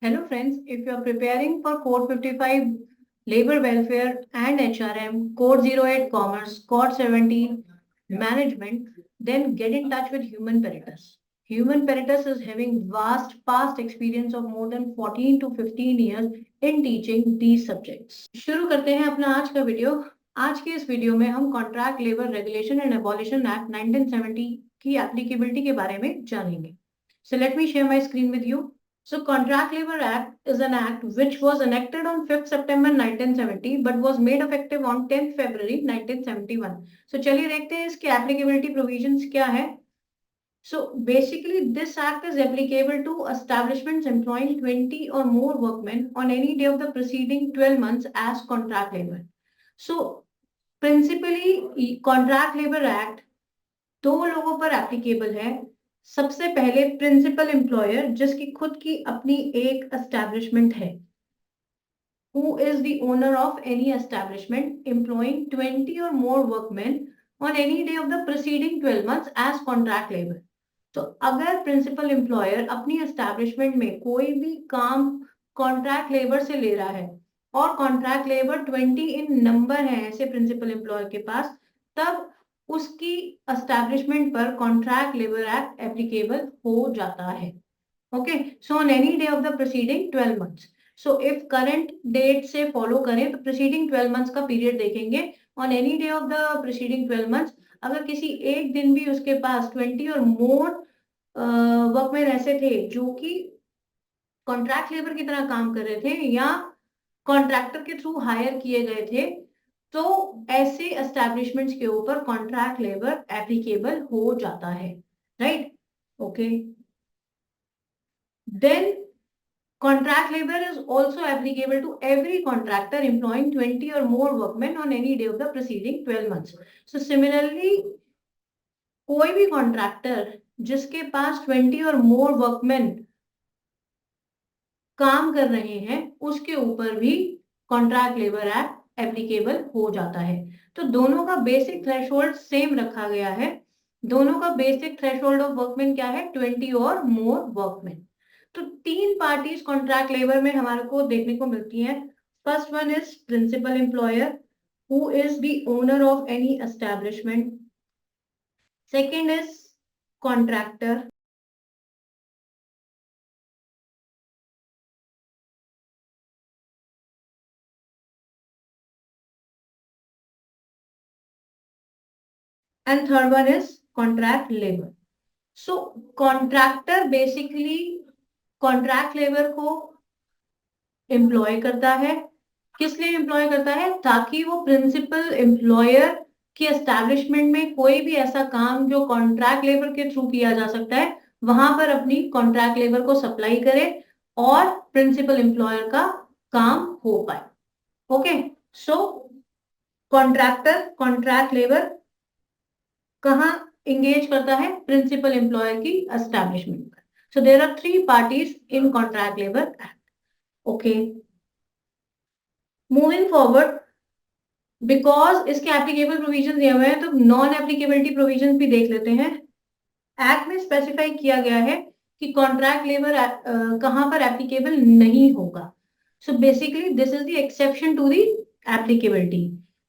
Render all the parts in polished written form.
Hello friends, if you are preparing for Code 55 Labor Welfare and HRM, Code 08 Commerce, Code 17 Management, then get in touch with Human Peritus. Human Peritus is having vast past experience of more than 14 to 15 years in teaching these subjects. शुरू करते हैं अपना आज का video. आज के इस video में हम contract labour regulation and abolition act 1970 की एप्लीकेबिलिटी के बारे में जानेंगे। So let me share my screen with you. So Contract Labor Act is an act which was enacted on 5th September 1970 but was made effective on 10th February 1971. So चलिए देखते हैं इसके applicability provisions क्या है। So basically this act is applicable to establishments employing 20 or more workmen on any day of the preceding 12 months as contract labor. So principally Contract Labor Act दो लोगों पर applicable है। सबसे पहले प्रिंसिपल एम्प्लॉयर जिसकी खुद की अपनी एक एस्टैब्लिशमेंट है, who is the owner of any establishment employing 20 or more workmen on any day of the preceding 12 months as contract labor. तो अगर प्रिंसिपल एम्प्लॉयर अपनी एस्टैब्लिशमेंट में कोई भी काम कॉन्ट्रैक्ट लेबर से ले रहा है और कॉन्ट्रैक्ट लेबर 20 इन नंबर है ऐसे प्रिंसिपल एम्प्लॉयर के पास, तब उसकी एस्टैब्लिशमेंट पर कॉन्ट्रैक्ट लेबर एक्ट एप्लीकेबल हो जाता है। Okay, so on any day of the preceding 12 months. So if current date से फॉलो करें तो प्रीसीडिंग 12 मंथ्स का पीरियड देखेंगे। On any day of the preceding 12 months अगर किसी एक दिन भी उसके पास 20 और मोर वर्कमैन ऐसे थे जो कि कॉन्ट्रैक्ट लेबर की तरह काम कर रहे थे या कॉन्ट्रैक्टर के थ्रू हायर किए गए थे, तो ऐसे एस्टैब्लिशमेंट्स के ऊपर कॉन्ट्रैक्ट लेबर एप्लीकेबल हो जाता है, right? Okay, then contract labor is also applicable to every contractor employing 20 or more workmen on any day of the preceding 12 months. So similarly, कोई भी कॉन्ट्रैक्टर जिसके पास 20 और मोर वर्कमैन काम कर रहे हैं उसके ऊपर भी कॉन्ट्रैक्ट लेबर एक्ट एप्लीकेबल हो जाता है। तो दोनों का बेसिक थ्रेशोल्ड सेम रखा गया है। दोनों का बेसिक थ्रेशोल्ड ऑफ वर्कमैन क्या है? 20 और मोर वर्कमैन। तो तीन पार्टीज कॉन्ट्रैक्ट लेबर में हमारे को देखने को मिलती हैं। First one is principal employer who is the owner of any establishment. Second is contractor. and third one is contract labor. So contractor basically contract labor को एम्प्लॉय करता है। किस लिए एम्प्लॉय करता है? ताकि वो प्रिंसिपल एम्प्लॉयर की एस्टैब्लिशमेंट में कोई भी ऐसा काम जो कॉन्ट्रैक्ट लेबर के थ्रू किया जा सकता है वहां पर अपनी कॉन्ट्रैक्ट लेबर को सप्लाई करे और प्रिंसिपल एम्प्लॉयर का काम हो पाए। Okay, so contractor contract labour कहाँ इंगेज करता है? प्रिंसिपल एम्प्लॉयर की एस्टैब्लिशमेंट पर। So there are three parties in contract labour act. Okay, moving forward, because इसके एप्लीकेबल प्रोविजन दिए हुए हैं तो नॉन एप्लीकेबिलिटी प्रोविजन भी देख लेते हैं। एक्ट में स्पेसिफाई किया गया है कि कॉन्ट्रैक्ट लेबर कहां पर एप्लीकेबल नहीं होगा। So basically this is the exception to the applicability.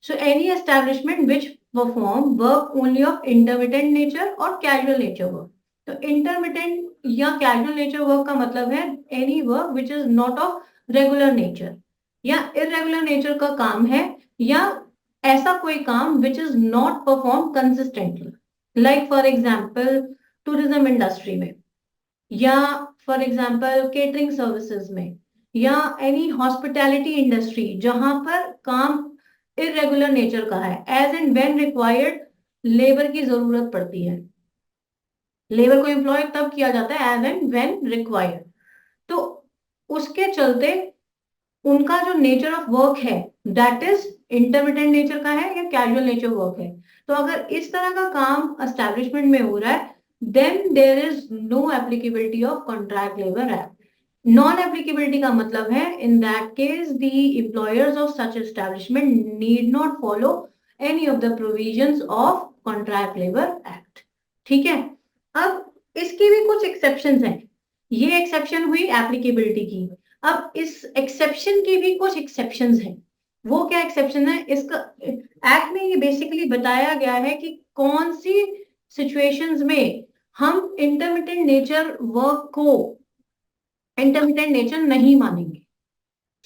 So any establishment which perform work only of intermittent nature और कैजुअल नेचर वर्क। तो इंटरमिटेंट या कैजुअल नेचर वर्क का मतलब है any work which is not of regular nature या irregular nature का काम है, या ऐसा कोई काम which is not perform consistently, like for example tourism industry में, या फॉर एग्जाम्पल केटरिंग सर्विसेज में, या एनी हॉस्पिटैलिटी इंडस्ट्री जहां पर काम इरेगुलर नेचर का है। As and when required labour की जरूरत पड़ती है, लेबर को एम्प्लॉय तब किया जाता है एज एंड व्हेन रिक्वायर्ड। तो उसके चलते उनका जो नेचर ऑफ वर्क है दैट इज इंटरमिटेंट नेचर का है या कैजुअल नेचर वर्क है। तो अगर इस तरह का काम एस्टैब्लिशमेंट में हो रहा है then there is no applicability of contract labour act. Non applicability का मतलब है in that case the employers of such establishment need not follow any of the provisions of contract labour act. ठीक है, अब इसकी भी कुछ एक्सेप्शंस हैं। ये एक्सेप्शन हुई एप्लीकेबिलिटी की। अब इस एक्सेप्शन की भी कुछ एक्सेप्शंस हैं। वो क्या एक्सेप्शन है, इसका एक्ट में ये बेसिकली बताया गया है कि कौन सी सिचुएशंस में हम इंटरमिटेंट नेचर वर्क को इंटरमिटेंट नेचर नहीं मानेंगे।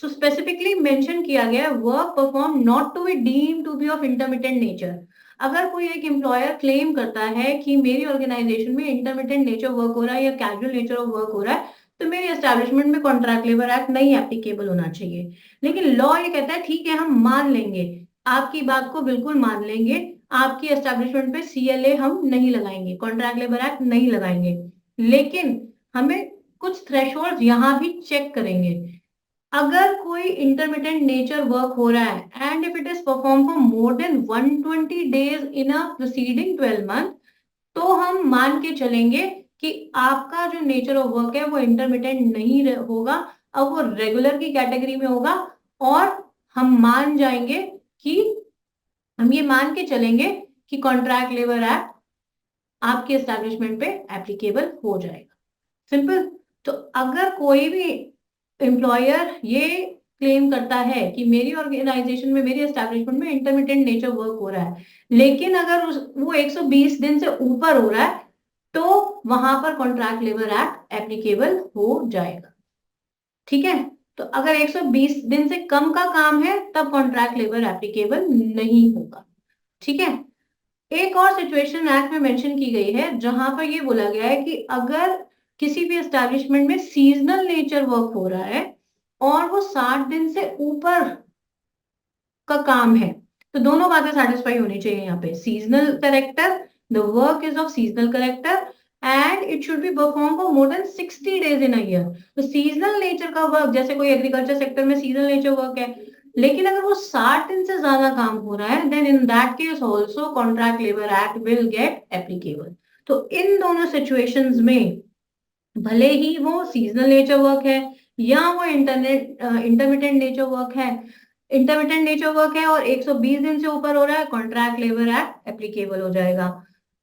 सो स्पेसिफिकली मेंशन किया गया है work perform not to be deem to be of intermittent nature. अगर कोई एक एम्प्लॉयर क्लेम करता है कि मेरी ऑर्गेनाइजेशन में इंटरमिटेंट नेचर वर्क हो रहा है या कैजुअल नेचर ऑफ वर्क हो रहा है, तो मेरे एस्टेब्लिशमेंट में कॉन्ट्रैक्ट लेबर एक्ट नहीं एप्लीकेबल होना चाहिए। लेकिन लॉ ये कहता है ठीक है हम मान लेंगे, आपकी बात को बिल्कुल मान लेंगे, आपकी एस्टेब्लिशमेंट पे सीएलए हम नहीं लगाएंगे, कॉन्ट्रैक्ट लेबर एक्ट नहीं लगाएंगे, लेकिन हमें कुछ थ्रेशोल्ड यहाँ भी चेक करेंगे। अगर कोई इंटरमिटेंट नेचर वर्क हो रहा है and if it is perform for more than 120 days in a preceding 12 month, तो हम मान के चलेंगे कि आपका जो नेचर ऑफ वर्क है वो इंटरमिटेंट नहीं होगा, अब वो रेगुलर की कैटेगरी में होगा। और हम मान जाएंगे कि हम ये मान के चलेंगे कि कॉन्ट्रैक्ट लेबर एक्ट आपके एस्टेब्लिशमेंट पे एप्लीकेबल हो जाएगा। सिंपल। तो अगर कोई भी एम्प्लॉयर ये क्लेम करता है कि मेरी ऑर्गेनाइजेशन में, मेरी एस्टेब्लिशमेंट में इंटरमिटेंट नेचर वर्क हो रहा है, लेकिन अगर वो 120 दिन से ऊपर हो रहा है, तो वहां पर कॉन्ट्रैक्ट लेबर एक्ट एप्लीकेबल हो जाएगा। ठीक है। तो अगर 120 दिन से कम का काम है तब कॉन्ट्रैक्ट लेबर एप्लीकेबल नहीं होगा। ठीक है। एक और सिचुएशन एक्ट में मेंशन की गई है जहां पर ये बोला गया है कि अगर किसी भी एस्टैब्लिशमेंट में सीजनल नेचर वर्क हो रहा है और वो 60 दिन से ऊपर का काम है, तो दोनों बातें सेटिस्फाई होनी चाहिए यहाँ पे। Seasonal character, the work is of seasonal character and it should be perform for more than 60 days in a year. तो सीजनल नेचर का वर्क, जैसे कोई एग्रीकल्चर सेक्टर में सीजनल नेचर वर्क है, लेकिन अगर वो 60 दिन से ज्यादा काम हो रहा है, then in that case also contract labour act will get applicable. तो इन दोनों सिचुएशंस में भले ही वो सीजनल नेचर वर्क है या वो इंटरमिटेंट नेचर वर्क है, इंटरमिटेंट नेचर वर्क है और 120 दिन से ऊपर हो रहा है, कॉन्ट्रैक्ट लेबर एक्ट एप्लीकेबल हो जाएगा।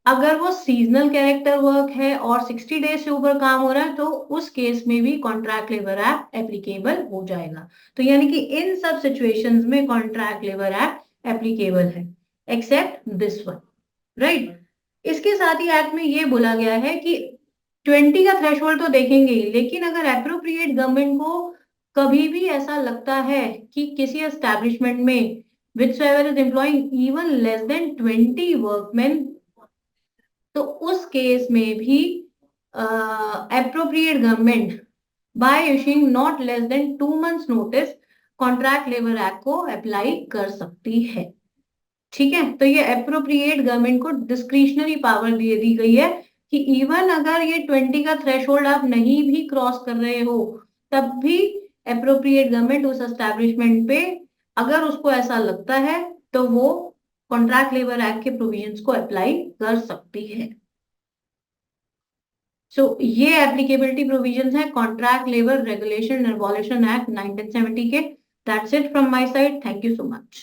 अगर वो सीजनल कैरेक्टर वर्क है और 60 डेज से ऊपर काम हो रहा है, तो उस केस में भी कॉन्ट्रैक्ट लेबर एक्ट एप्लीकेबल हो जाएगा। तो यानी कि इन सब सिचुएशंस में कॉन्ट्रैक्ट लेबर एक्ट एप्लीकेबल है, एक्सेप्ट दिस वन, राइट। इसके साथ ही एक्ट में ये बोला गया है कि 20 का थ्रेशोल्ड तो देखेंगे ही, लेकिन अगर एप्रोप्रिएट गवर्नमेंट को कभी भी ऐसा लगता है कि किसी एस्टैब्लिशमेंट में whichsoever is employing even less than 20 workmen, तो उस केस में भी appropriate government by issuing not less than 2 months notice contract labour act को अप्लाई कर सकती है। ठीक है। तो ये एप्रोप्रिएट गवर्नमेंट को डिस्क्रिशनरी पावर दे दी गई है कि इवन अगर ये 20 का थ्रेशोल्ड आप नहीं भी क्रॉस कर रहे हो, तब भी एप्रोप्रिएट गवर्नमेंट उस एस्टैब्लिशमेंट पे, अगर उसको ऐसा लगता है, तो वो कॉन्ट्रैक्ट लेबर एक्ट के प्रोविजंस को अप्लाई कर सकती है। सो ये एप्लीकेबिलिटी प्रोविजंस है contract labour regulation and abolition act 1970 के। That's it from my side. Thank you so much.